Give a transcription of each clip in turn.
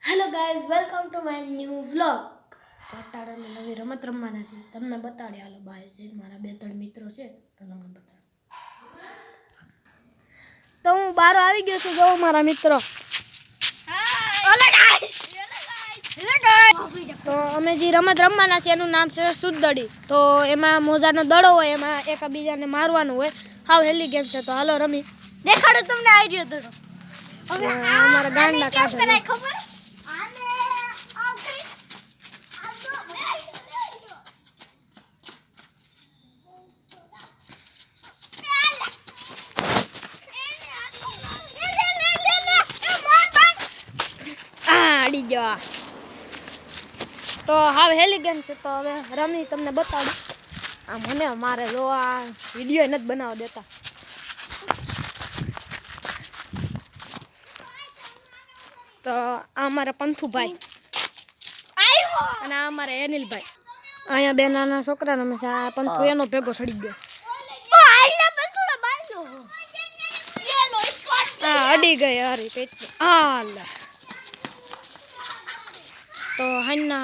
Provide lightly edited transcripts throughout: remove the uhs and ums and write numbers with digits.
Hello guys, welcome to my new vlog. તો અત્યારે અમે નવી રમત રમવાના છીએ. તમને બતાડે હાલો બહાર જઈને મારા 2-3 મિત્રો છે તો તમને બતાડું. તો હું બહાર આવી ગયો છું. જો મારા મિત્રો. તો અમે જે રમત રમવાના છે એનું નામ છે સુદ્દડી. તો એમાં મોજાનો દડો હોય, એમાં એકબીજાને મારવાનું હોય. હાવ હેલી ગેમ છે. તો હાલો રમી દેખાડો તમને આઈડિયો દડો. હવે અમારા ગાંડા કાઢે ખબર અડી ગયો. તો હાવ હેલી ગેમ છે. તો હવે રમી તમને બતાડું. આ મને મારે જો આ વિડીયો નથી બનાવવા દેતા. તો આ અમારા પંથુભાઈ અને આ અમારા અનિલભાઈ. અહીંયા બે નાના છોકરા રમે છે. આ પંથુ એનો ભેગો સડી ગયો. હા, અડી ગઈ હારી પેટ. હાલ તો હાઈના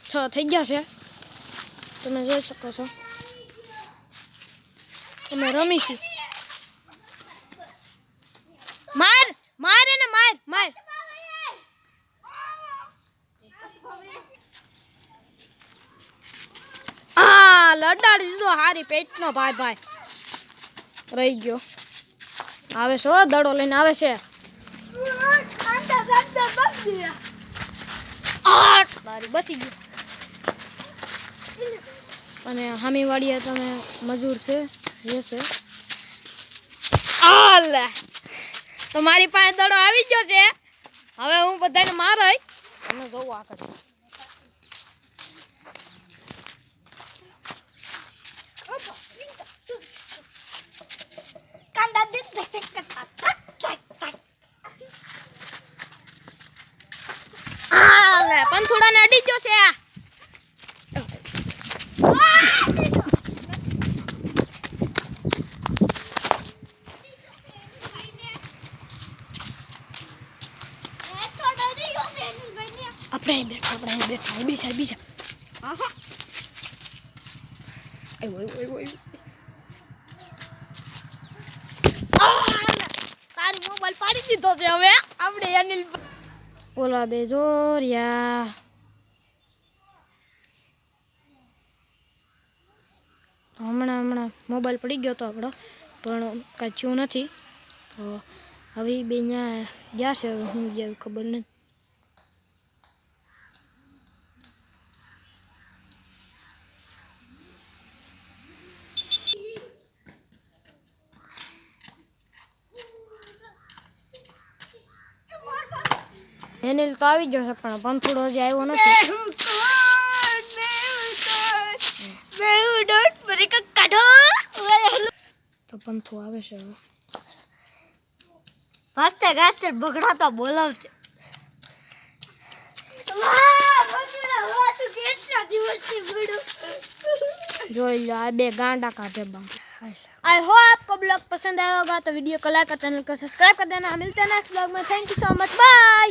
6:30 થઈ ગયા છે. તમે જોઈ શકો છો. અમે રમીશું. માર માર એને માર માર. હા, લડાડી દીધો હારી પેટનો ભાઈ ભાઈ. રહી ગયો. આવે છે દડો લઈને આવે છે. બસી ગયો. અને હામી વાડીએ તમે મજૂર છે એ છે. તો મારી પાસે દડો આવી ગયો છે. હવે હું બધાને મારાય તમે જોવો આગળ. પંથુડાને અડી ગયો છે. આપણે બેઠા બીજા તારી મોબાઈલ પાડી દીધો છે. હવે આપણે અનિલ ઓલા બે જોરિયા. હમણાં મોબાઈલ પડી ગયો હતો આપણો, પણ કાંઈ થયું નથી. તો હવે બે ત્યાં ગયા છે. હવે હું ગયા ખબર નથી. એનિલ તો આવી ગયો છે પણ પંથુડો હજી આવ્યો નથી. તો પંથુ આવે છે હવે. ગાસ્તે બગડાતો બોલાવશે. જોઈ लो આ બે गांडा काटे बा. आई होप आपको ब्लॉग पसंद आया होगा तो वीडियो को लाइक और चैनल को सब्सक्राइब कर देना. मिलते हैं नेक्स्ट ब्लॉग में. Thank you so much. Bye.